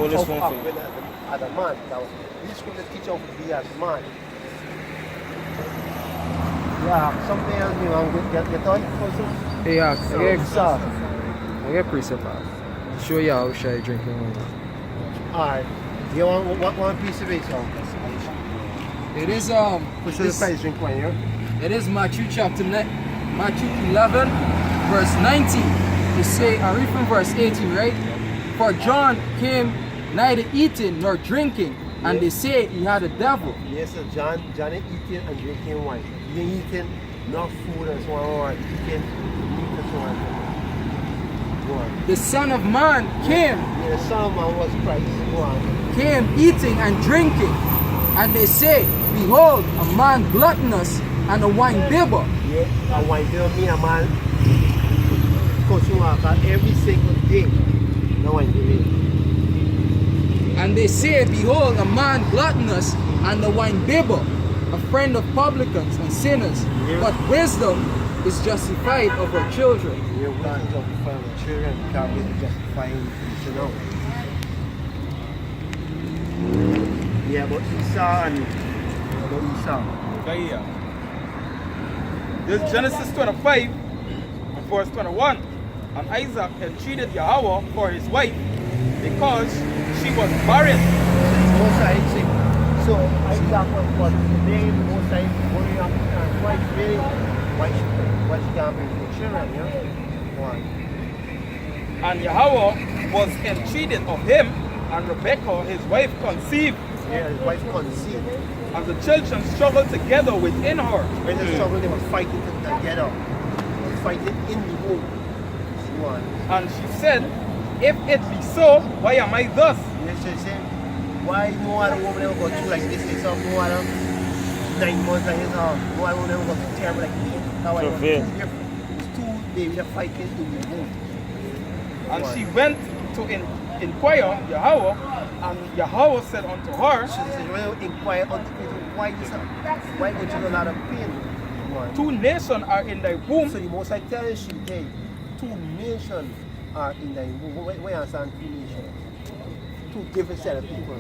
How to act when as a man. Now, we school to teach how to be as a man. Yeah, something else you want to get on also? Yeah, So, I get principal. Show you how shy drinking water. alright. You want one piece of it, so? It is What's the price drink one here? it is Matthew Matthew 11 verse 19. It say I read from verse 18, right? For John came neither eating nor drinking, and they say he had a devil. Yes, sir. John is eating and drinking wine. He ain't eating no food and so on, eating meat and so on. Go on. The Son of Man came, Yeah, the Son of Man was Christ. Go on. came eating and drinking, and they say, behold, a man gluttonous and a wine bibber. Yeah, and wine bill me a man consume alcohol every single day. No wine bill. And they say, behold, a man gluttonous and a wine bibber, a friend of publicans and sinners. Yeah. But wisdom is justified of her children. Yeah, we can't justify the children. We can't really justify you know. Yeah, but Esau and Esau. Okay, yeah. This is Genesis 25 and verse 21. And Isaac entreated Yahweh for his wife because she was barren. So Isaac was the name Mosai growing up and why really why she can't bring the children, you know? Why? And Yahweh was entreated of him, and Rebekah, his wife, conceived. Yeah, his wife conceived. And the children struggled together within her. When they struggled, they were fighting together. They were fighting in the womb. Why? And she said, if it be so, why am I thus? Yes, she said, why no other woman ever got through like this? It's no other 9 months like this. No other woman ever got through terrible like me. Now I was two different. It's two, they were fighting in the womb. And she went to inquire Yahweh, and Yahweh said unto her, She said, well, inquire unto me, why this? Why go through a lot of pain? Why? 2 nations are in thy womb. So the most I tell you, she hey, 2 nations are in thy womb. Where you understand 2 nations? 2 different set of people.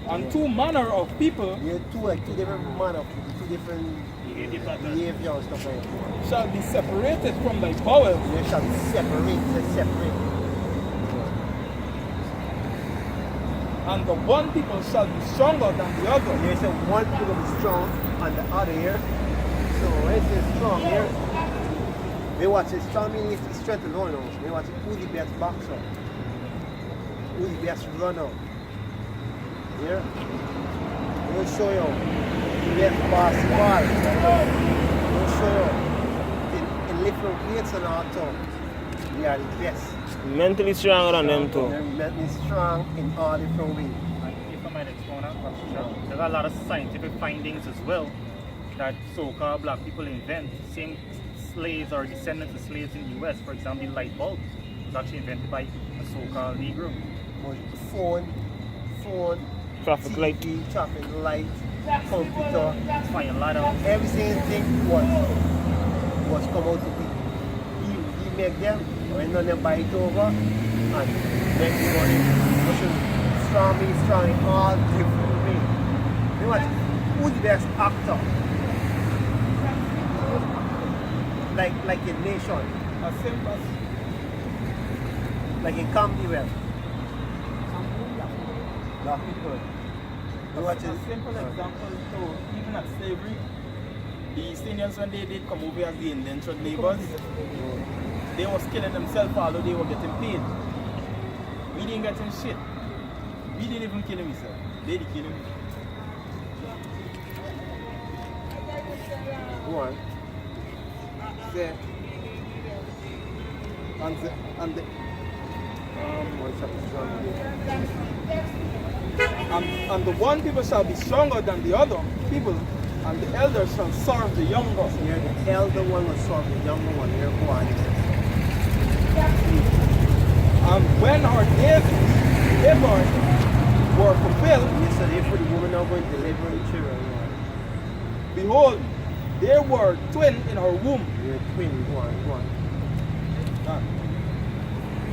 And 2 manner of people Yeah, 2 different manner of people, 2 different behavior and stuff like that. shall be separated from thy bowels. They shall be separate. And the one people shall be stronger than the other. They say one people will be strong and the other here. So when it says strong here, they watch it strong meaning it's strength alone. They watch it who the best boxer, who the best runner. Here, they will show you the best basketball. They will show you in different weights and all too. They are the best. Mentally stronger than them too. They're mentally strong in all different ways. If I might explain that, there's a lot of scientific findings as well that so-called black people invent. Same slaves or descendants of slaves in the US, for example, the light bulb was actually invented by a so-called Negro. Phone, Traffic light. TV, traffic light, computer, Fire ladder. every single thing was come out to be. He make them, when none of them buy it over, and then he want it. Strong in all different ways. You know what? Who's the best actor? Like in Nation, As simple as like in Camberwell. Black people. You watch a it? simple example, so even at slavery, the East Indians, when they did come over as the indentured laborers, they was killing themselves although they were getting paid. We didn't get in shit. We didn't even kill himself. They did kill him. Go on. Say, and the and the one people shall be stronger than the other people, and the elder shall serve the younger. Here, the elder one will serve the younger one. Here, go on. And when her days delivered were fulfilled, Yesterday for the woman now going to deliver the children. behold, there were twin in her womb. You're a twin. Go on.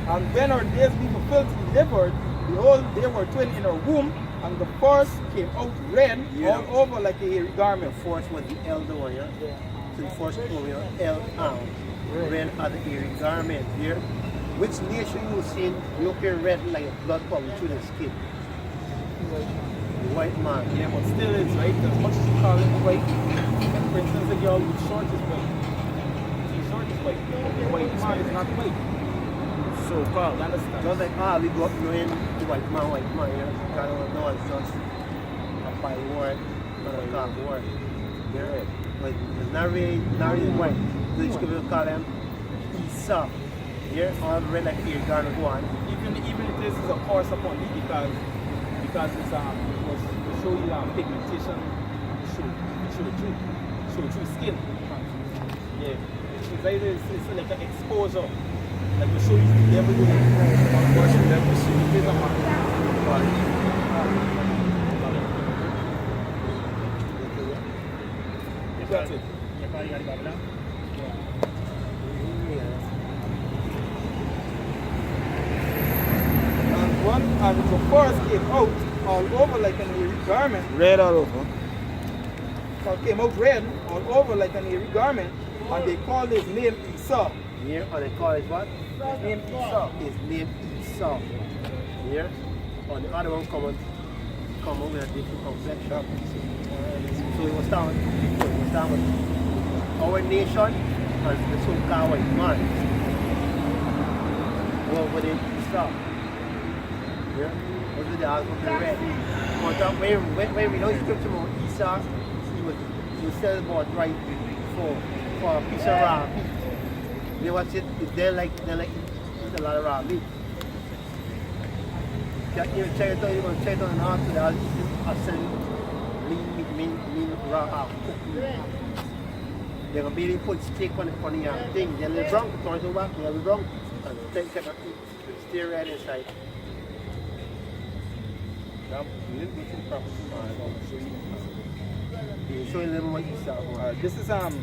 And when her days be fulfilled to be delivered, behold, they were twin in her womb, and the first came out red all over like a hairy garment. The first was the elder one, yeah? So the first came here, red as a hairy garment here. Which nation you seen looking red like blood coming through the skin? The white man. Yeah, but still it's right. As much as you call it white, and for instance, the girl with short is white. The short is white. The white man is not white. So called, you understand? Just like we grew up knowing the white man, yeah. Kind of know it's just a by word, not a calm word. Yeah. But it's not really white. So you could call them Esau. Yeah, all red like here, gonna go on. Even if this is a course upon it because it's to show you pigmentation, show through skin. Yeah, it's like it's like an exposure, like to show you the devil doing worship devil. It is a man. That's it. And the forest came out all over like an hairy garment. Red all over. So it came out red all over like an hairy garment, and they called his name Esau. Here, or they call it what? His name Esau. His name Esau. Here, or the other one come out with a different complexion. So it was down with our nation as the so-called white man. Over the Esau. Yeah, those are the eyes of the red. When we know scripture about Esau, he was selling about right for a piece of raw meat. You watch it, they like eat a lot of raw meat. You check it out, you're going to check it out and after that, I'll sell lean raw cooked meat. They're going to be able to put steak on the thing. They're a little brown, turn it over, they're a little brown, and take it, stay right inside. This is out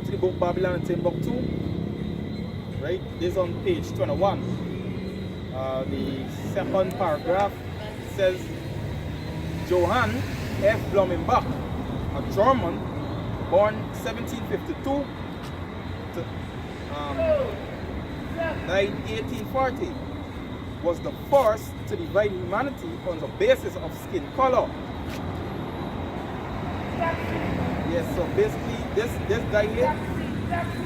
to the book Babylon and Timbuktu, right? This is on page 21. The second paragraph says Johann F. Blumenbach, a German born 1752 to died 1840. Was the first to divide humanity on the basis of skin color. Yes, so basically this guy here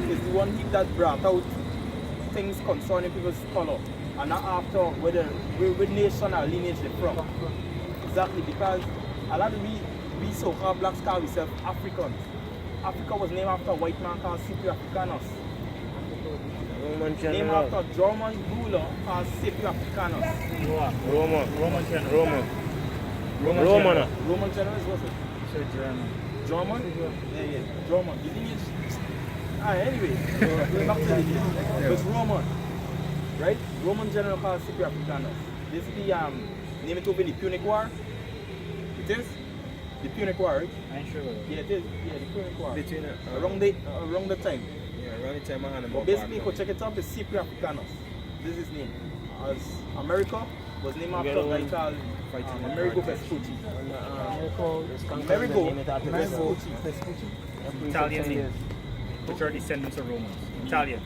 is the one that brought out things concerning people's color and not after whether which nation or lineage they're from. Exactly, because a lot of we so-called blacks call ourselves Africans. Africa was named after a white man called Scipio Africanus. Named after a German ruler called Scipio Africanus. Roman general is what it? German? Yeah, German. The lineage. Anyway, going back to the lineage. It's Roman. Right? Roman general called Scipio Africanus. This is the name it over the Punic War. It is? The Punic War, right? I'm sure. Yeah, it is. Yeah, the Punic War. Between around the time. Yeah, around the time I had But basically, you could check it up, it's Scipio Africanus. This is his name. As America was named after a guy called Amerigo Vespucci. Amerigo Vespucci. Italian name, which are descendants of Romans. Italian.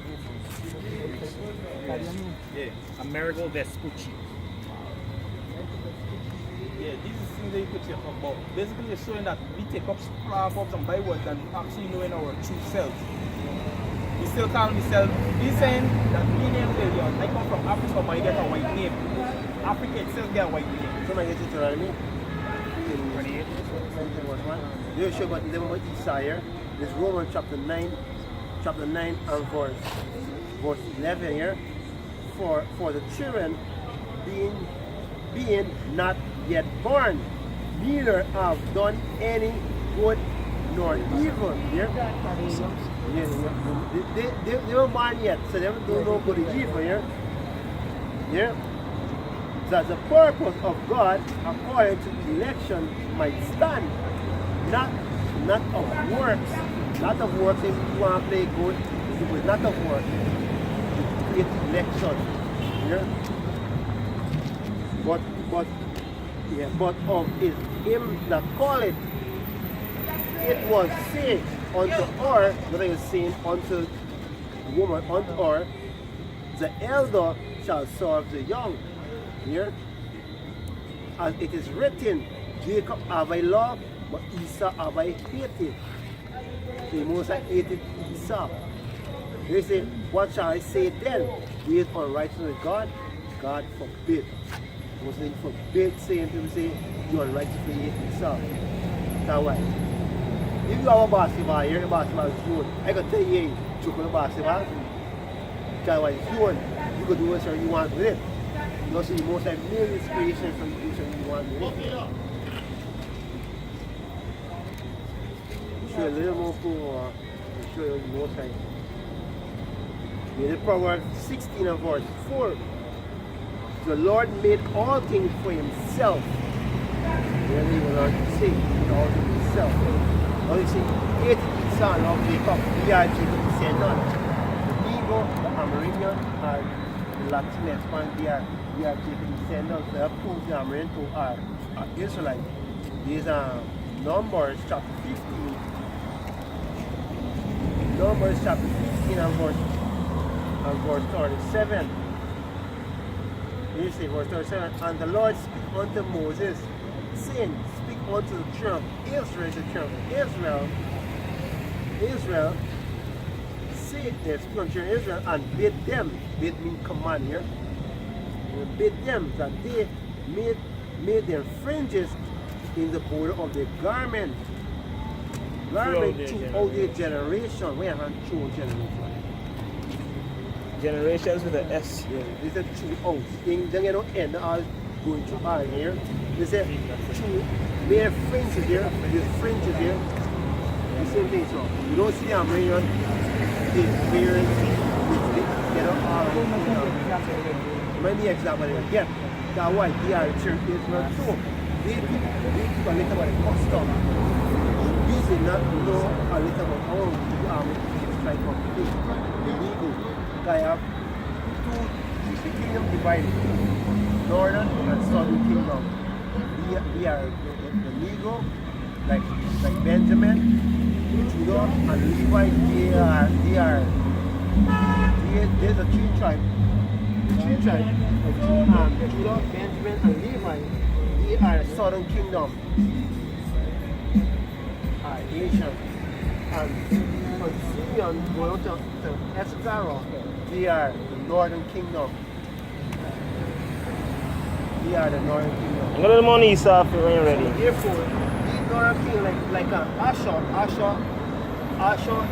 Yeah. Amerigo Vespucci. Yeah, these are things that you could check up about. Basically, it's showing that we take up proverbs and bywords than actually knowing our true selves. We still call ourselves, he's saying that we name failure. I come from Africa, but I get a white name. Africa itself get a white name. So I get Deuteronomy 28. You show about 11 about Esau here. This Romans chapter 9 and verse 11 here. For the children being not yet born, neither have done any good nor evil. Here. They weren't born yet, so they don't know good or evil here. Yeah. That the purpose of God according to election might stand, not of works. Not of works if you want to play good, it was not of works. To create election. Yeah? but of him that called it, it was said unto her, that is saying unto the woman, unto her, the elder shall serve the young. Here, as it is written, Jacob have I loved, but Esau have I hated. The most I hated Esau. They say, what shall I say then? He is unrighteous with God? God forbid. Most they forbid saying to him, say, you are righteous with Esau. That's why. If you have a basketball here, the basketball is zone. I can tell you, hey, choke on the basketball. That's why it's zone. You can do whatever you want with it. You see, most like male inspiration for you to do whatever you want with it. Show a little more for show you more time. In Proverbs 16 and verse 4. The Lord made all things for himself. Really, the Lord say, all things himself. Now you see, 8 son of Jacob, we are Jacob's descendant. The Negro, the Amerindian, and the Latinx one, we are Jacob's descendants. They have proved the American to are Israelites. These are Numbers chapter 15. Numbers chapter 15 and verse 37. You see, verse 37. And the Lord spake unto Moses, saying, speak unto the children of Israel, the children of Israel, say, speak unto the children of Israel, and bid them, bid mean command here, bid them that they made their fringes in the border of their garment throughout their generation. We have two generations. Generations with an S. Yeah, this is throughout. Then you don't end all going to R here. They say through mere fringes here, there's fringes here. The same thing, so you don't see them bringing on the parents, they don't all many examples again. That's why they are church Israel too. They people a little about the custom. We did not know a little about how the type of thing, the legal. I have two kingdoms divided, northern and southern kingdom. We are the Negro, like Benjamin, Judah, and Levi. There's a three tribes. The three tribes of Judah, Benjamin, and Levi. They are the southern kingdom. Nation. And from Simeon going to Escaro, they are the northern kingdom. They are the northern kingdom. I'm gonna money Esau when you're ready. Therefore, these northern kingdom like Asher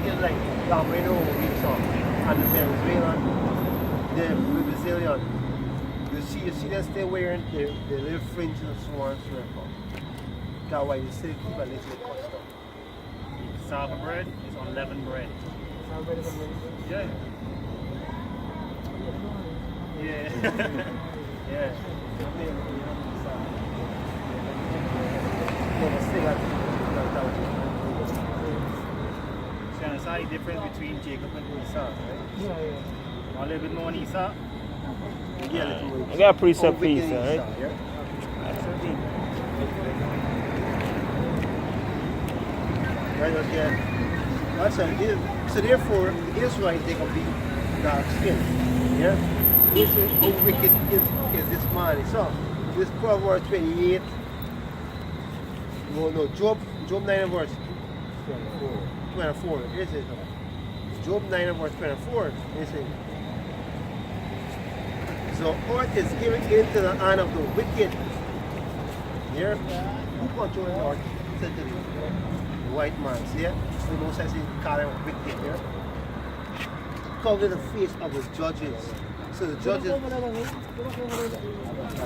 is like Lamreno, Esau, and the Venezuelan, the Brazilian. You see them still wearing their little fringes and so on and so forth. That's why you still keep a little custom. Cassava bread is unleavened bread. Yeah. Yeah. Yeah. So that's the difference between Jacob and Esau, right? Yeah. A little bit more on Esau. Yeah, a little more. I got a precept for Esau, right? Right, that's so therefore, the Israelites, they can be dark skin. Yeah? How wicked is this man? So, this Proverbs 28, no, Job 9 and verse 24. It says, Job 9 and verse 24. It says, so earth is given into the hand of the wicked. Here, who controls the earth? The white man. See it? The most I see carry wicked here. Cover the face of the judges. So the judges.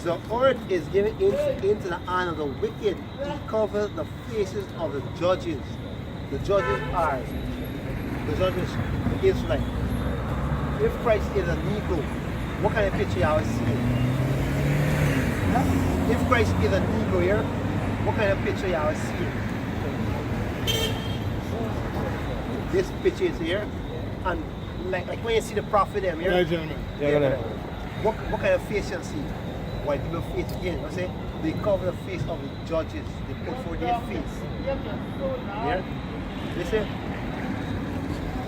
So earth is given into the hand of the wicked to cover the faces of the judges. The judges are the Israelites. If Christ is a Negro, what kind of picture y'all see? If Christ is a Negro here, what kind of picture y'all see? This picture is here, and like when you see the prophet them here, Yeah, gentlemen. what kind of face you see? white people face again. I say they cover the face of the judges. They put for their face. Yeah? They say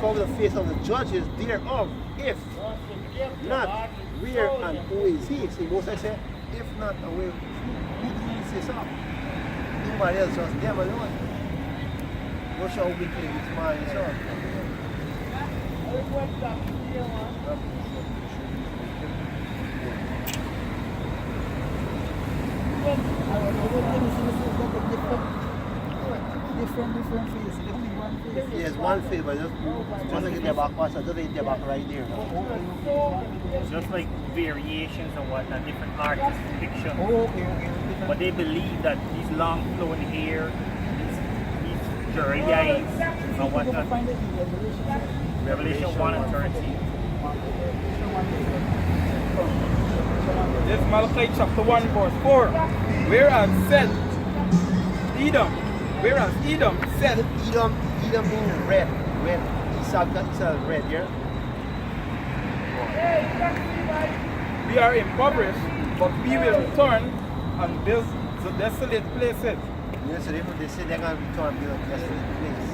cover the face of the judges thereof. If not, where and who is he? See, Moses say, if not, where who is up? Nobody else, just them alone. Not sure how wicked this man is up. Different faces. There's only one face. Yes, one face, but just like in the back pass, just in the back right there. It's just like variations and whatnot, different artists, fiction. Oh, okay. But they believe that these long flowing hair, these jury eyes and whatnot. Find it in Revelation. Revelation 1 and 13. This Malachi chapter 1 verse 4. Whereas said Edom said, Edom means red. Esau red, yeah? we are impoverished, but we will return and build the desolate places. Yes, so they say they're going to return to the desolate place.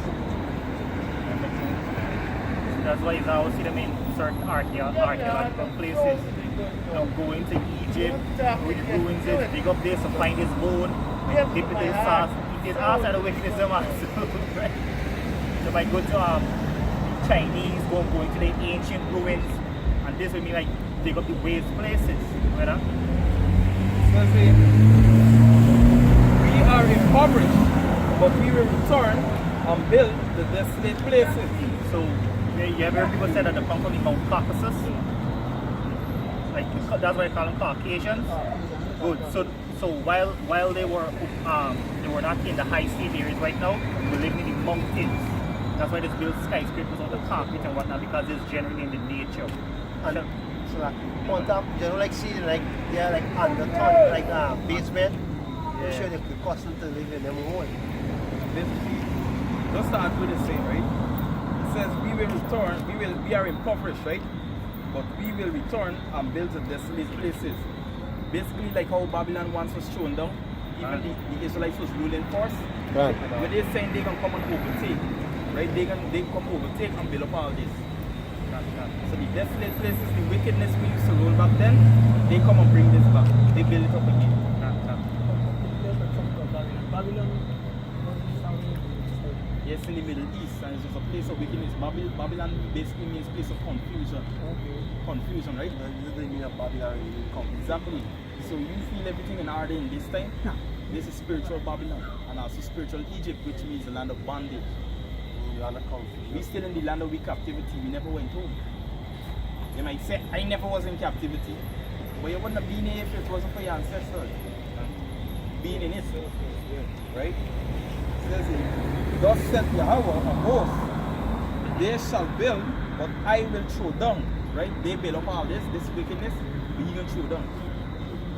That's why you always see them in certain archaeological places. You know, going to Egypt, go to ruins, dig up this and find his bone, dip it in sauce, eat it outside of wickedness of right? So if I go to Chinese, go into the ancient ruins, and this would mean like dig up the waste places, right? Says we are impoverished, but we will return and build the desolate places. So you ever heard people say that they come from the Mount Caucasus? Like that's why they call them Caucasians. Good. So while they were not in the high state areas right now, they're living in the mountains. That's why they build skyscrapers on the concrete and whatnot, because it's generally in the nature. And so like on top, you know, like see, like they're like undertone, like basement. I'm sure they could cost them to live in them home. Let's start with the same, right? It says we will return, we are impoverished, right? But we will return and build the desolate places. Basically like how Babylon once was shown down, even the Israelites was ruling first. Right. But they're saying they're gonna come and overtake. Right? They come overtake and build up all this. So the desolate places, the wickedness we used to rule back then, they come and bring this back. They build it up again. Yes, in the Middle East, and it's just a place of wickedness. Babylon basically means place of confusion. Okay. Confusion, right? You don't mean a Babylon, you come. Exactly. So you feel everything in order in this time? This is spiritual Babylon, and also spiritual Egypt, which means the land of bondage. Land of confusion. We still in the land of captivity. We never went home. You might say, I never was in captivity, but you wouldn't have been here if it wasn't for your ancestors being in it, right? It says here, thus said Yahweh of hosts, they shall build, but I will throw down. Right? They build up all this wickedness, but you can throw down.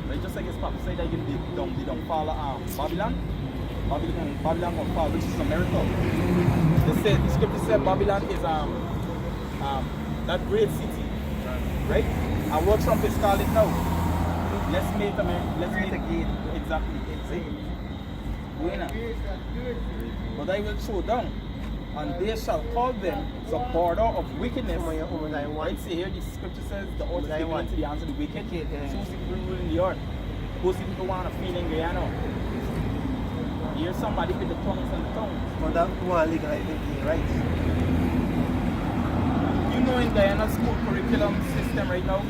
Right? Just like his papa said that you don't fall Babylon. Babylon will fall, which is a miracle. The scripture said Babylon is that great city. Right? And what Trump is calling it now. Let's make America. Let's make again. Exactly. But I will throw down, and they shall call them the border of wickedness. Right? See here, the scripture says the earth is given into the hands of the wicked. Choose the people in the earth. Most people want to feel in Guyana. Here's somebody with the tongues and the tongues. But that one legalize the rights. You know, in Guyana's school curriculum system right now,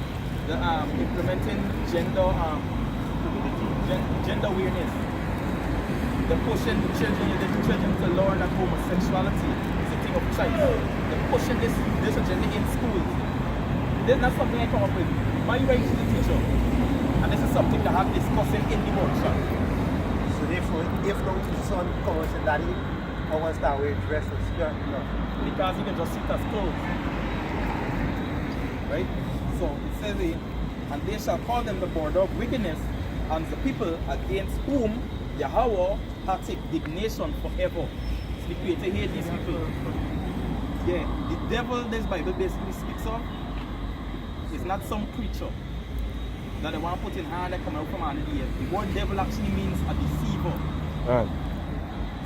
the implementing gender awareness. They're pushing the children to learn that homosexuality is a thing of choice. They're pushing this agenda in schools. This is not something I come up with. My right to the teacher. And this is something that I'm discussing in the workshop. So therefore, if no son comes and say, Daddy, I want to start wearing dress and skirt, no. Because you can just see it as clothes. Right? So it says here, and they shall call them the border of wickedness, and the people against whom Yahweh hath indignation forever. So the Creator hate these people. Yeah, the devil this Bible basically speaks of is not some creature. that they want to put in hand that come out from under the earth. The word devil actually means a deceiver. Right.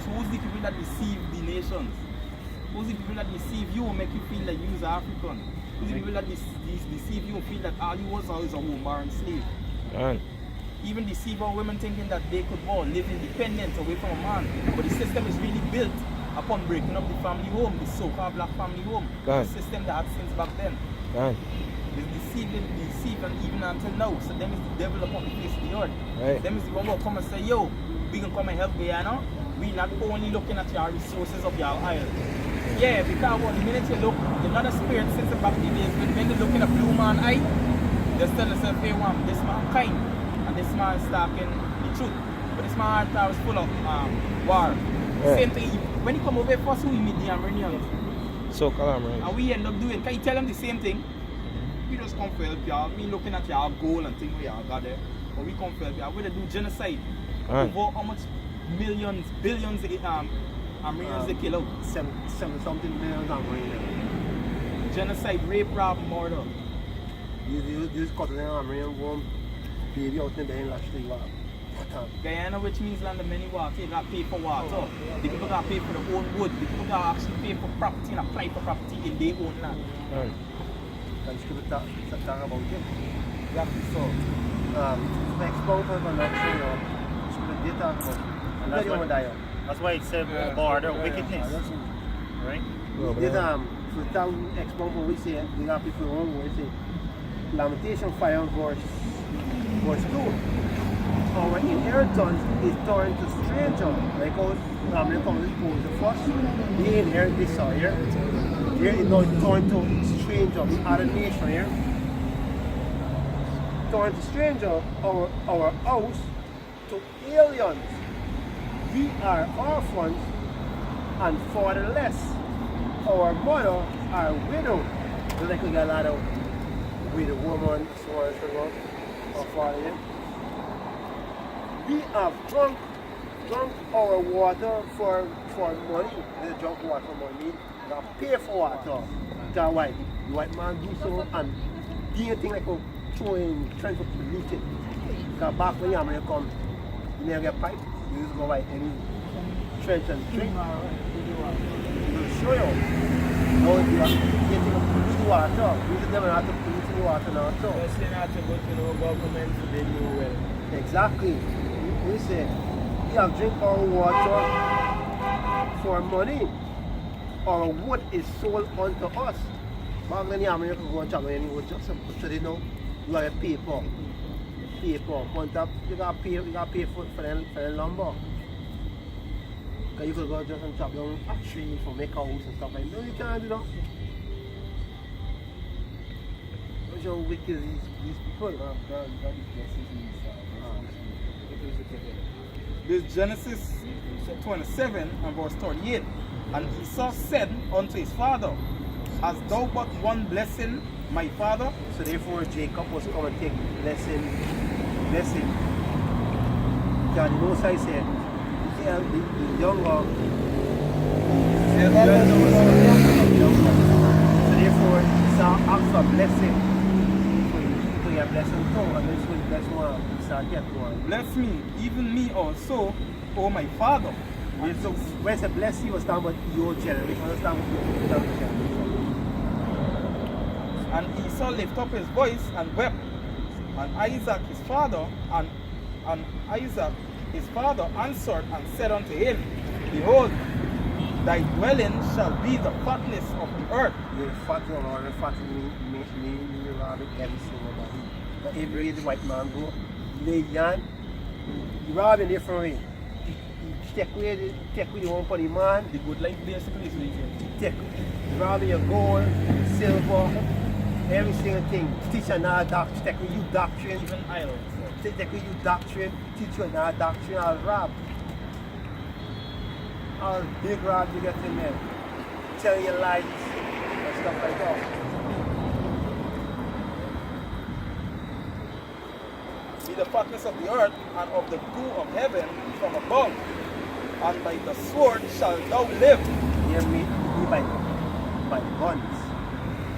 So who's the people that deceive the nations? Who's the people that deceive you and make you feel that you're African? Who's the people that deceive you and feel that all you was always a woman slave? Right. Even deceive our women thinking that they could go live independent away from a man. But the system is really built upon breaking up the family home, the so-called black family home. Right. The system that had since back then. Right. It's deceived and even until now. So them is the devil upon the face of the earth. Right. Them is the one who come and say, yo, we can come and help Guyana. We not only looking at your resources of your isle. Yeah, because the minute you look, another spirit since back in the days, when they look in a blue man eye, they tell themselves, hey, one, this man kind, and this man is talking the truth. But this man heart was full of war. Yeah. Same thing, when he come over first, we meet the Amrinians. So-called Amrinians. And we end up doing, can you tell them the same thing? We just come for help y'all. Me looking at y'all goal and things we y'all got there. But we come for help y'all. We do genocide. Right. Over how much millions, billions Amrinians they kill out. Seven something million Amrinians. Genocide, rape, rob, murder. You just cut them Amrinian home, baby out in the end, actually, wow. Guyana, which means land of many water, you got to pay for water. The people got to pay for their own wood. The people got to actually pay for property and apply for property in their own land. Right. Can you talk about it? Exactly so. Expound for the next thing, you should talk about it. That's why it said border wickedness. Right? This so town expound for we say we got people wrong we say Lamentation 5 verse 2. Our inheritance is turned to stranger, like how the first they inherit this here. Here is now turned to stranger, the other nation here. Turned to stranger, our house to aliens. We are orphans and fatherless. Our mother are widow. So like we got a lot of widow woman, so on and so forth, or father. We have drunk our water for money. They drunk water for money. We have pay for water. That's why the white man do so and doing things like trying to pollute it. Because back when you come, you never get pipe. You used to go by any trench and drink. It will show you. Now if you are getting polluted water, you never have to pollute the water now. Let's say not to go to no government to build new well. Exactly. We say, we have drink our water for money. Our wood is sold unto us. Back then, you can go and chop any wood just so they know you have a paper. On top, you got to pay for the lumber. Because you could go just and chop down a tree for make a house and stuff like that. No, you can't do that. Look how wicked these people are. This Genesis 27 and verse 38. And Esau said unto his father, hast thou but one blessing, my father? So therefore Jacob was come and take blessing. Because the Most High said, the younger, so therefore Esau asked for blessing. So you have blessing too, and this will bless one. Esau get one. Bless me, even me also, O my father. So when it's a blessing, you was talking about your generation, was talking about your generation. And Esau lifted up his voice and wept. And Isaac his father, and Isaac his father answered and said unto him, behold, thy dwelling shall be the fatness of the earth. The fat one or the fat me robbing every single body. But every the white man go, lay yan, you robbing different way. You take with the one for the man, The good life basically is take robbing your gold, silver, every single thing. Teach you another doctrine, take with you doctrine. even idle. Take with you doctrine, teach you another doctrine, I'll rob. All big rob you get in there. Tell your lies and stuff like that. Be the fatness of the earth and of the dew of heaven from above. And by the sword shalt thou live. Hear me by guns.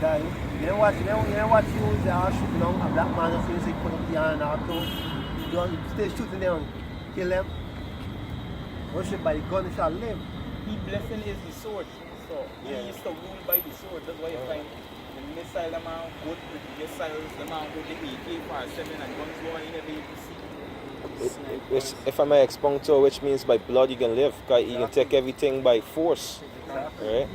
guy. You know what you use the shooting down a black man of things he put up the hand out to. You stay shooting them, kill them. Worship by the gun shall live. He blessing is the sword. So he used to rule by the sword. That's why you find the missile the man good with the missiles, the man with the AK-47 and guns going in every Which, if I may expound to, which means by blood you can live, because you can take everything by force. Right?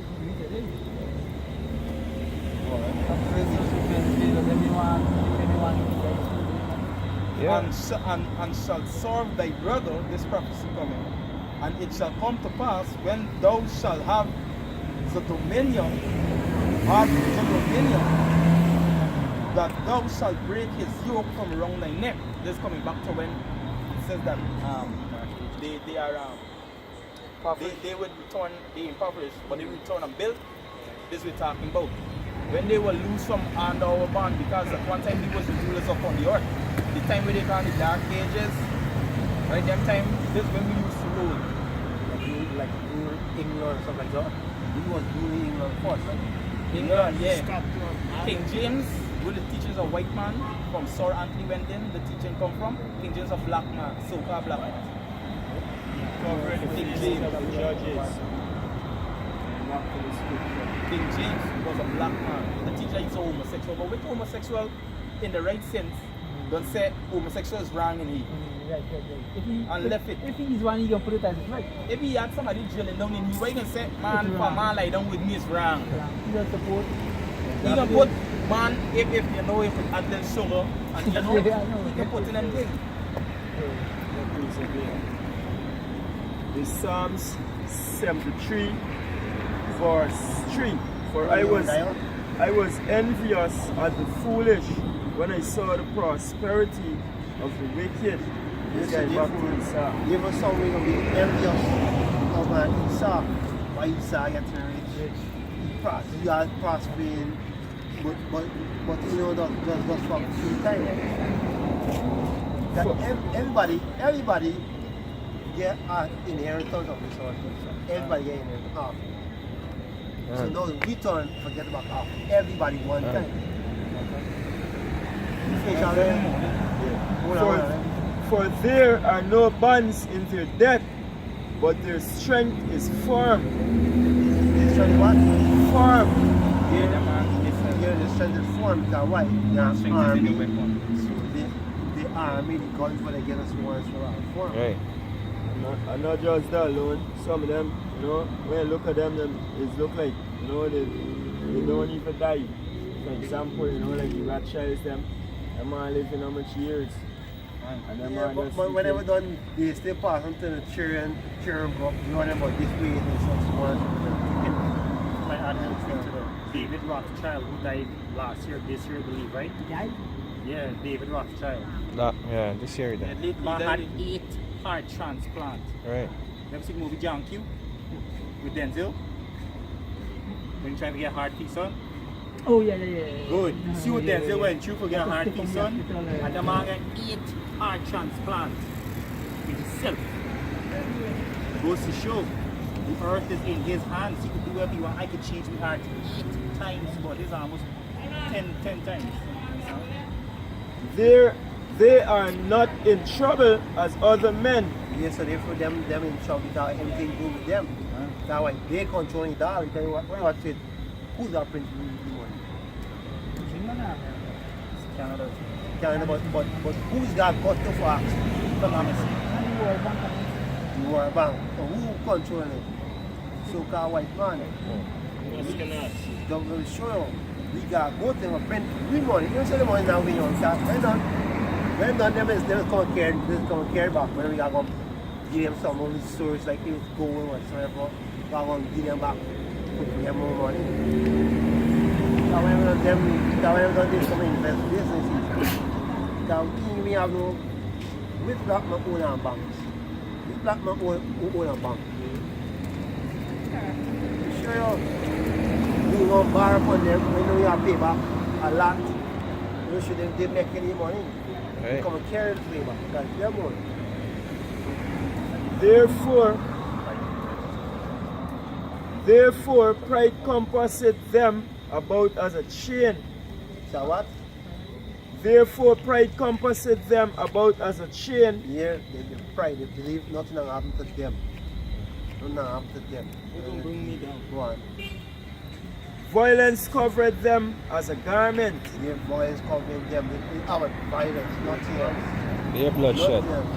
Yeah. And shall serve thy brother, this prophecy coming. And it shall come to pass when thou shalt have the dominion, that thou shalt break his yoke from around thy neck. This is coming back to when it says that they would return, they impoverished, but they return and build. This we're talking about. When they will lose some under our bond, because at one time they was the rulers upon the earth. The time where they found the dark ages, right? Them time, this is when we used to rule. Like England or something like that. He was ruling England first, right? England, yeah. King James, with the teachings of white man, from Sir Anthony went in, the teaching come from. King James of black man, so-called black man. King James. King James was a black man. The teacher is a homosexual, but which homosexual in the right sense don't say homosexual is wrong in he. Right. And left it. If he is one, he can put it as right. If he had somebody drilling down in he, why you can say man for man lie down with me is wrong? He does support. You can put man if you know if it add little sugar and you know you can put in them thing. The Psalms 73 verse 3. For I was envious at the foolish when I saw the prosperity of the wicked. This guy back to Esau. You ever saw me be envious of Esau? Why Esau getting rich? He are prospering, but you know that's for a few times. That everybody get an inheritance of this earth. Everybody get inheritance half. So now we turn forget about half. Everybody one time. For there are no bonds in their debt, but their strength is firm. Their strength what? Firm. Yeah, the strength is firm because why? They are army. So the army, the guns when they get us once for our firm. Right. And not just that alone, some of them, you know, when you look at them it look like, you know, they don't even die. For example, you know, like the Rothschilds, them man live in how much years? And them man just but whenever done, they still pass on to the children go up, you know about this way and such one. My add to the David Rothschild, who died last year, this year, I believe, right? Died? Yeah, David Rothschild. Yeah, this year then. Man had 8 heart transplant. Right. Never seen the movie John Q with Denzel? When he trying to get a heart piece on? Oh, yeah. Good. See what Denzel went through for getting a heart piece on? And the man got 8 heart transplant with himself. Goes to show the earth is in his hands. He could do whatever he wants. I could change my heart 8 times, but his almost 10 times. They are not in trouble as other men. Yes, so therefore them in trouble because everything good with them. That's why they control it all. Because what said, who's our prince the money? Canada, but who's got to fox? The World Bank. So who controlling it? So-called white man. Don't show you. We got go to them and print real money. You don't say the money now we don't start. When done them is they'll come carry back. When we are going to give them some of these stores like it's gold or whatsoever, we are going to give them back, put them more money. So when we done this, some invest businesses. Now we have no, which black man own our banks? Which black man own our bank? Sure you won't borrow from them, we know you have to pay back a lot. You shouldn't make any money. Right. Come and carry the flavor because they're more. Therefore pride compasseth them about as a chain. So what? Therefore pride compasseth them about as a chain. Here, the pride, they believe nothing will happen to them. Nothing will happen to them. You don't bring me down. Go on. Violence covereth them as a garment. Their voice covering them. They have violence, nothing else. Their bloodshed. Nothing else.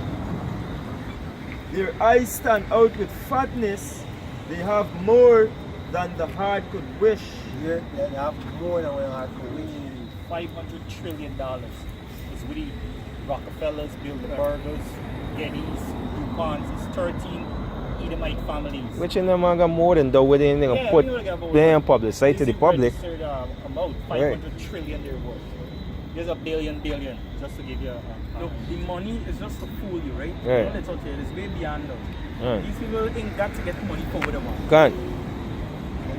Their eyes stand out with fatness. They have more than the heart could wish. Here, they have more than what I could wish. $500 trillion is with the Rockefellers, Bilderbergers, Gettys, DuPonts, it's 13 Edomite families. Which in them got more than though within they gonna put them publicity to the public. About 500 trillion they're worth. There's a billion just to give you a Look, the money is just to fool you, right? Right. Don't let out here. It's way beyond us. Right. These people ain't got to get money for them. Can't.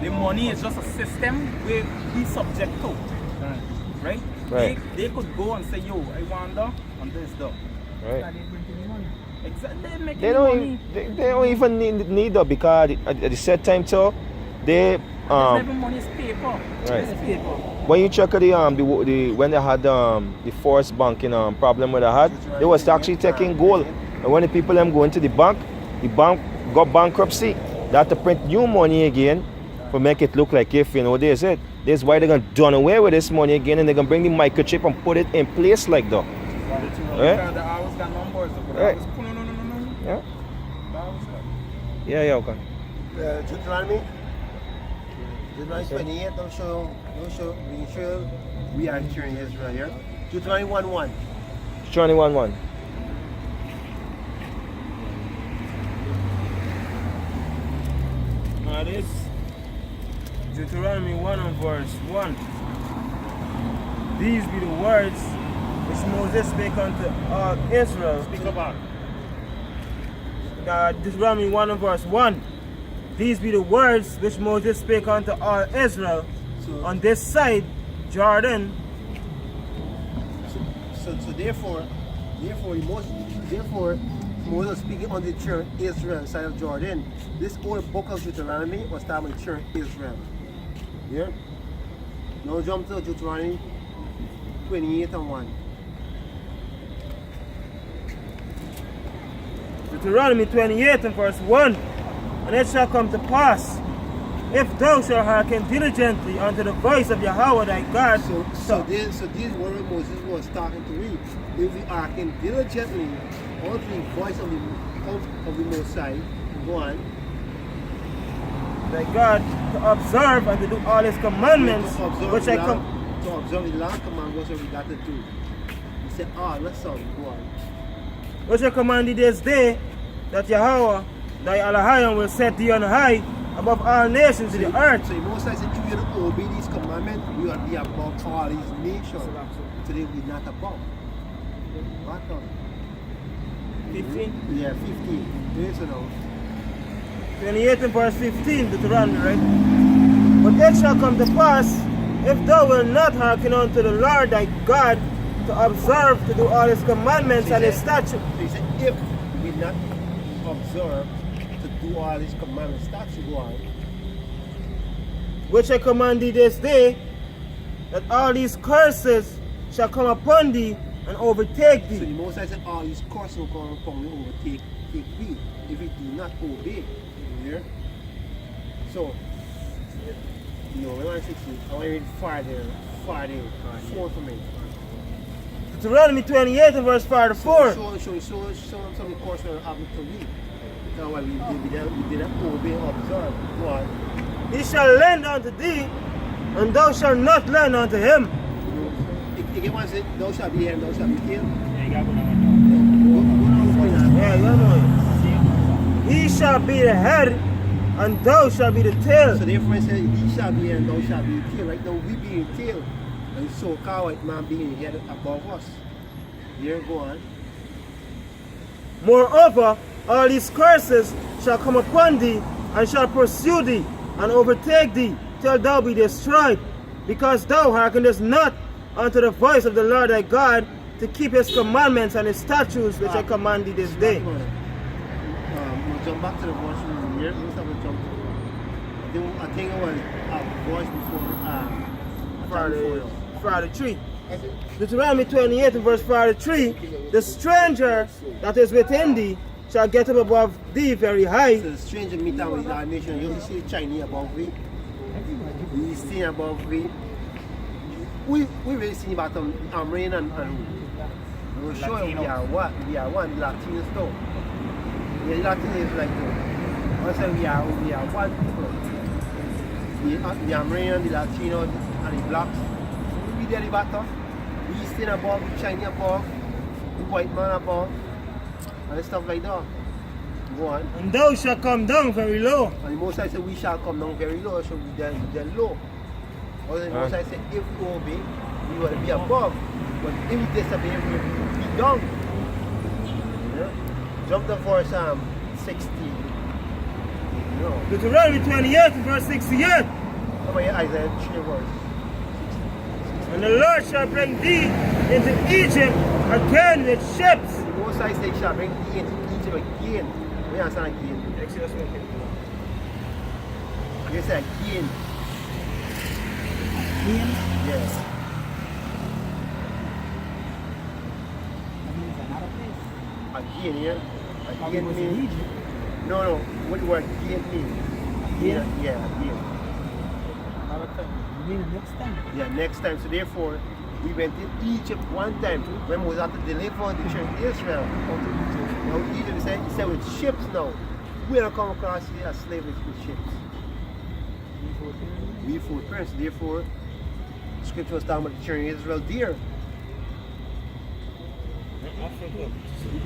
The money is just a system where we subject to. Right? Right. They could go and say, yo, I want that and this though. Right. Exactly. They make They don't money. even, they don't even need that because at the set time too, they It's never money, it's paper. Right. It's paper. when you check the when they had the forced banking problem where they had, they was actually taking gold. And when the people them go into the bank got bankruptcy. They had to print new money again to make it look like if this is it. This is why they're gonna done away with this money again and they're gonna bring the microchip and put it in place like that. Right? The hours got numbers. Right. No. Yeah. The hours got- Yeah, okay. Deuteronomy 28, don't show, we are hearing Israel here. Deuteronomy 1:1. 21:1. Now this Deuteronomy 1 and verse 1. These be the words which Moses spake unto all Israel. Speak about Deuteronomy 1 and verse 1. These be the words which Moses spake unto all Israel So, on this side Jordan. so therefore, Moses speaking on the church Israel side of Jordan. This whole book of Deuteronomy was talking about church Israel. Yeah? Now jump to Deuteronomy 28 and 1. Deuteronomy 28 and verse 1. And it shall come to pass, if thou shalt hearken diligently unto the voice of Yahweh thy God. So these words Moses was talking to me. If we hearken diligently unto the voice of the Most High, go on. Thy God, to observe and to do all his commandments, To observe which the I law- come. To observe the last command, what's what we got to do. He said, let's go on. Which I command thee this day, that Yahweh, thy Elohim, will set thee on high above all nations of the earth. So the Most High said, you will obey these commandments, we will be above all these nations. Today we're not above. What on? 15. Yeah, 15. Yes or no? 28 and verse 15, Deuteronomy, right? But it shall come to pass, if thou wilt not hearken unto the Lord thy God, to observe to do all his commandments and his statutes. So he said, if we not observe to do all his commandments, statutes, go on. Which I command thee this day, that all these curses shall come upon thee and overtake So the thee. Most High said, all these curses will come upon you, overtake thee, if we do not obey. You hear? So, when I 16, I want to read 5 there, 4 for me. Deuteronomy 28 and verse 5 to 4. Show some of the course that happened to me. That's why we didn't obey or observe. Go on. He shall lend unto thee, and thou shalt not lend unto him. If one said, thou shalt be here and thou shalt be killed. Yeah, you got one Yeah, you know it. He shall be the head, and thou shalt be the tail. So therefore it said, he shall be here and thou shalt be killed. Right now we being killed. And so called white man being head above us. Here, go on. Moreover, all these curses shall come upon thee, and shall pursue thee, and overtake thee, till thou be destroyed, because thou hearkenest not unto the voice of the Lord thy God, to keep his commandments and his statutes which I command thee this day. We'll jump back to the verse from here. Let's have a jump to I think it was a voice before. Friday 3. Deuteronomy 28 and verse 43. The stranger that is within thee shall get up above thee very high. So the stranger meet down with our nation. You see Chinese above me. We see above me. We really see about rain and we'll show you we are what? We are one Latinos though. The Latinos like also we are one people. The Armenian, the Latinos and the blacks. We there the battle. We stay above, the Chinese above, the white man above, and stuff like that. Go on. And thou shalt come down very low. And the Most High said we shall come down very low, so we then low. Or the Most High said if we obey, we will be above. But if we disobey, we will be down. Yeah? Jump to verse 60. No. Deuteronomy 28 and verse 68. How about Isaiah 3 verse? And the Lord shall bring thee into Egypt again with ships. The Most High said he shall bring thee into Egypt again. We understand again. Exodus 1. You say again. Again? Yes. That means another place. Again, yeah? Probably Again was in means. Egypt. No. What the word again means? Again? Yeah, again. Another time. You mean next time? Yeah, next time. So therefore, we went to Egypt one time when we was out to deliver the children of Israel out of Egypt. Now Egypt he said with ships now. We don't come across here as slaves with ships. We food parents. Therefore, scripture was talking about the children of Israel there.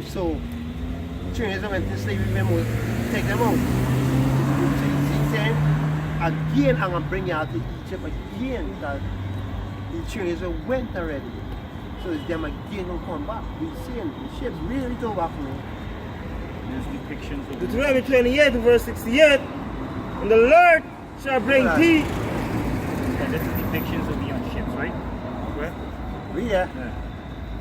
So the children of Israel went to slavery when we take them out. So he said, again I'm gonna bring you out to Egypt again because the children of Israel went already. So it's them again who come back. We see them, the ships really go back now. There's depictions of Deuteronomy 28 and verse 68. And the Lord shall bring thee. and this is depictions of the on ships, right? Where? Yeah.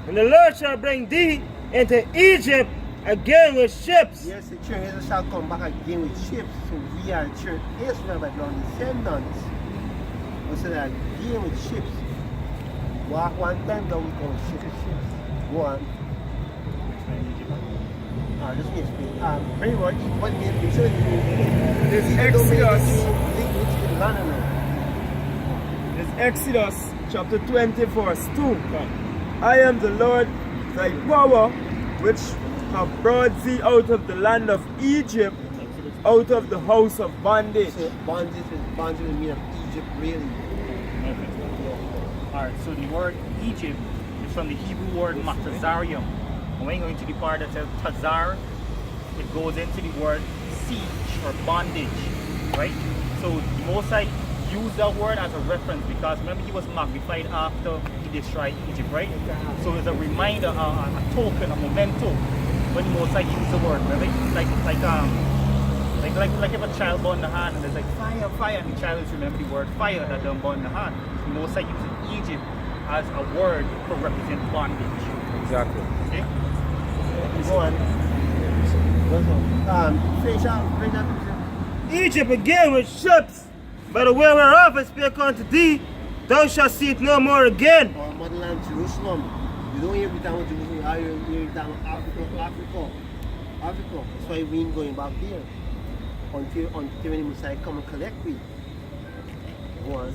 And the Lord shall bring thee into Egypt again with ships. Yes, the children of Israel shall come back again with ships. So we are the children of Israel by long descendants. We say that again with ships. Walk one time, then we come with ships. Go on. Just me explain. Very well, what it means, so This Exodus chapter 20 verse 2. I am the Lord thy power which have brought thee out of the land of Egypt, out of the house of bondage. So bondage mean of Egypt really. Alright, so the word Egypt is from the Hebrew word matazarium. And when you go into the part that says tazar, it goes into the word siege or bondage, right? So the Most High used that word as a reference because remember he was magnified after he destroyed Egypt, right? So it's a reminder, a token, a memento when the Most High used the word, remember? Like if a child born in the hand and there's like fire, and the child is remember the word fire that done born in the hand. The Most High used Egypt as a word to represent bondage. Exactly. Okay? Go on. Finish out. Egypt again with ships, by the way whereof I spake unto thee, thou shalt see it no more again. Our motherland, Jerusalem. You don't hear every time of Jerusalem, you hear every time of Africa. That's why we ain't going back there. Until when the Messiah come and collect me. Go on.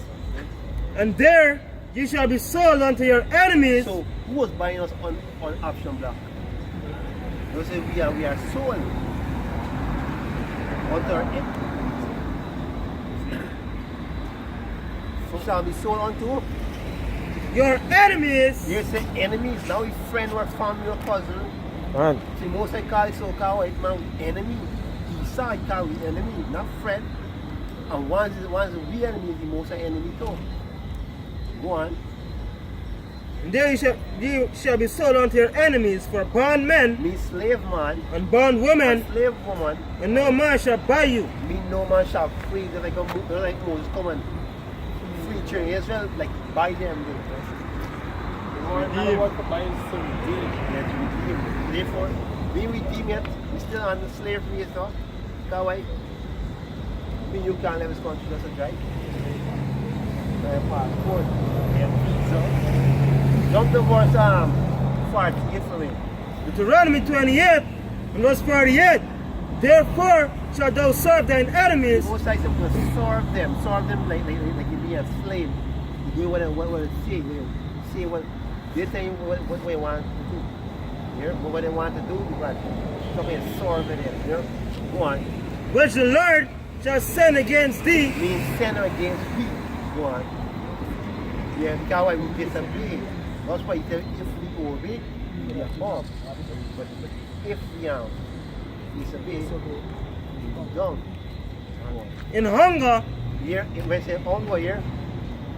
And there ye shall be sold unto your enemies. So who was buying us on option block? They say we are sold unto our enemies. So shall be sold unto Your enemies. yes, say enemies. Now his friend or family or cousin. And See, most I call it so-called white man enemy. Esau he call it enemy, not friend. And once we enemy, the most enemy too. Go on. And there ye shall be sold unto your enemies for bondmen Me slave man, and bondwomen, slave woman, and no man shall buy you. me no man shall free. They're like Moses come and free children of Israel, like buy them. Therefore, we redeem it. We still under slavery, is not. That way. mean you can't leave this country just to drive. Passport. Jump the verse 48 for me. Deuteronomy 28 and verse 48. Therefore shalt thou serve thine enemies. Most I said, serve them like you be a slave. You do what they say. You say what they tell you what they want to do. Yeah? But what they want to do, but somebody serve them. Yeah? Go on. Which the Lord shall send against thee. Means send against me. Go on. Yeah, because why we disobey. That's why he said if we obey, we are up. But if we disobey, we don't. In hunger. Here, when I say hunger here,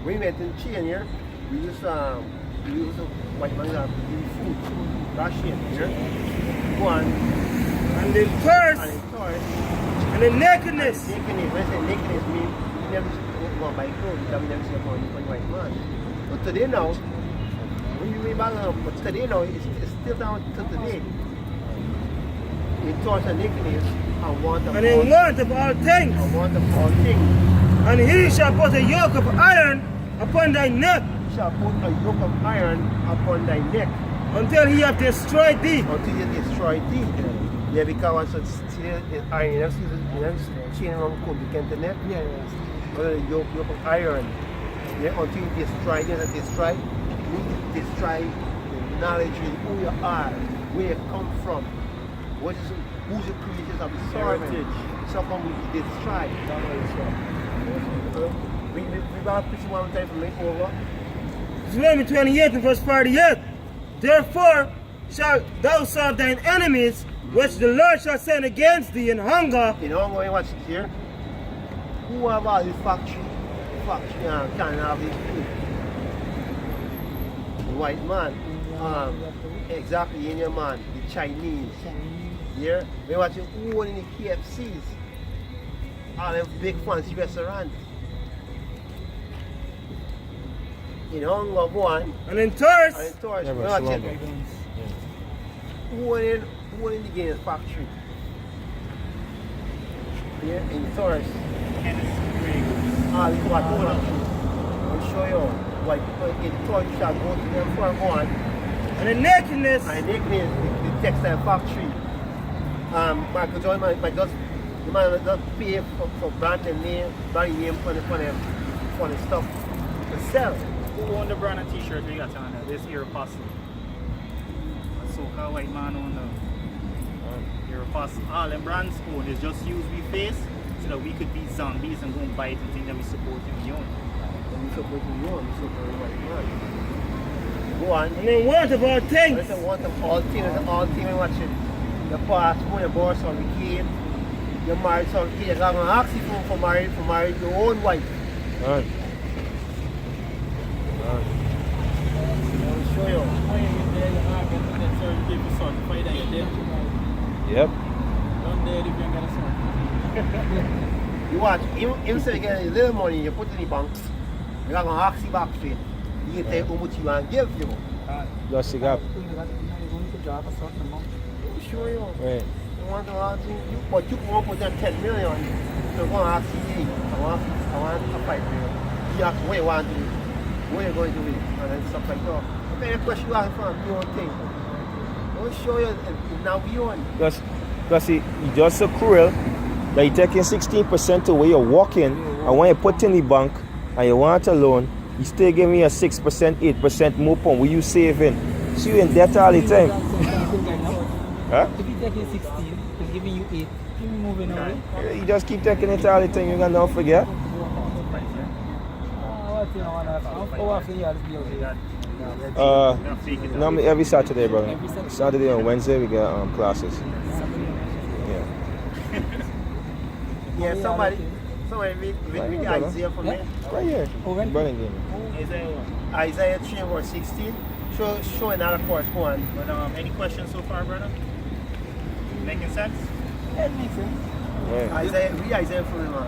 we went in chain here, we use white man give food, ration here. Go on. And in thirst. And in thirst. And in nakedness. Nakedness, when I say nakedness means you never go and buy clothes, you never see a white man. But today now, when you read back, but today now, it's still down to today. In thirst and nakedness, and want of and in want of all things. And want of all things. And he shall put a yoke of iron upon thy neck. He shall put a yoke of iron upon thy neck. Until he have destroyed thee. Until he destroy thee. Yeah, because once it's iron, you never see chain around come became the neck. Yeah. Well, yoke of iron. Yeah, until you destroy you destroy the knowledge of who you are, where you come from, who's the creatures of the servant. So come we destroy. We got to preach one time from make over. Deuteronomy 28 and verse 48. Therefore shalt thou serve thine enemies, which the Lord shall send against thee in hunger. In hunger, you watch it here. Who have all the factory can have the food? The white man. Exactly, Indian man. The Chinese. Here, we watch it who in the KFCs. All them big fancy restaurants. In hunger, go on. And in thirst. And in thirst, we watch it. Who in the game factory? Yeah, in thirst. All what I'll show you why people in thirst shall go to them for one. And in nakedness. And nakedness, the textile factory. Michael Jordan might just the man just pay for brand name for the stuff to sell. Who own the brand of t-shirt we got on there? This Air Apostle. Soca white man on the Air Apostle. All them brands own is just use we face so that we could be zombies and go and bite and think that we support him young. And we support him young, we support the white man. Go on. And in want of all things. It's a want of all things, it's all things we watch it. Your passport, your birth certificate, your marriage certificate, you're going to ask you for marriage your own wife. Right. I'll show you. Yep. You watch, instead of getting a little money you put in the bank, you're going to ask you back for it. You can tell how much you want to give you. Just the gap. Sure you. Right. You want to ask you, but you want to put them 10 million, so go and ask you, hey, I want a 5 million. You ask what you want to do, what you're going to do with it, and then stuff like that. Okay, the question you ask from your own thing. I'll show you now beyond. Because you're just so cruel that you're taking 16% away you're walking, and when you put in the bank and you want a loan, you still give me a 6%, 8% more pound. What you saving? So you in debt all the time. Huh? If you take 16, he's giving you 8. You're moving away. You just keep taking it all the time, you're gonna not forget. Normally every Saturday, brother. Saturday and Wednesday we get classes. Yeah. Yeah, somebody read Isaiah for me. Right here. Burning game. Isaiah 3 verse 16. Show another course, go on. But any questions so far, brother? Making sense? It makes sense. Yeah. Read Isaiah for me, man.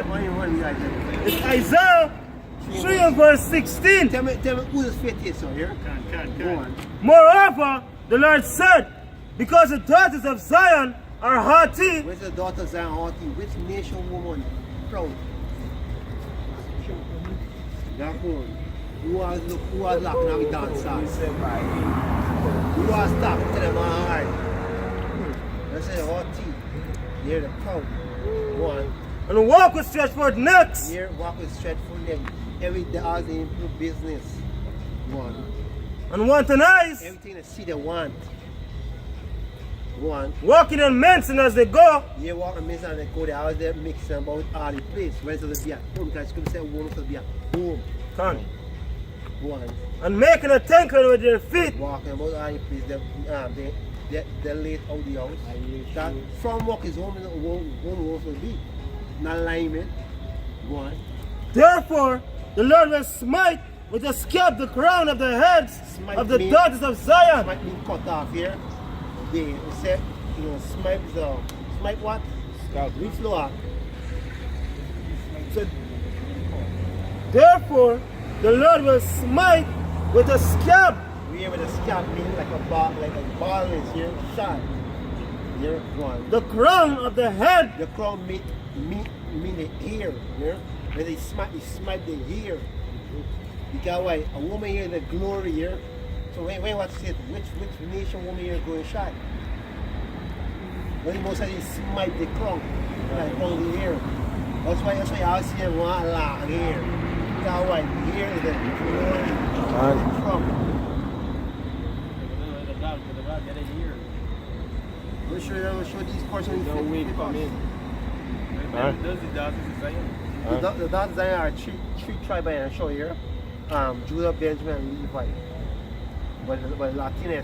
Why you want to read Isaiah? It's Isaiah 3 and verse 16. Tell me who this faith is, so here. Go on. Moreover, the Lord said, because the daughters of Zion are haughty. Where's the daughters and haughty? Which nation woman proud? That one. Who was laughing at me dancers? Who was talking to them on hard? They say haughty. They're the proud one. And walk with stretched forth necks. Here, walk with stretchful neck. Every day as they improve business. One. And wanton eyes. Everything they see they want. One. Walking in medicine as they go. Here walk in medicine and they go there. Always they mixing about all the place. Where's the be at home? Because you could say home to be at home. Come. One. And making a tinkle with their feet. Walking about all the place. They laid out the house. That from work is home will be. Not alignment. One. Therefore, the Lord will smite with a scab the crown of the heads Smite of the me. daughters of Zion. Smite being cut off here. They say, smite is smite what? Reach lower. So, Therefore, the Lord will smite with a scab. we here with a scab mean like a ball is here, shot. Here, one. The crown of the head. The crown mean the hair, yeah? When they smite the hair. Because why? A woman here the glory here. So when watch it, which nation woman here going shot? When most of they smite the crown, like on the hair. That's why I see them want a lot here. Because why? Here is the glory of the crown. We'll show these portions. No way to come in. Alright. Does the daughters of Zion? The daughters Zion are three tribes I show here. Judah, Benjamin, and Levi. But Latinx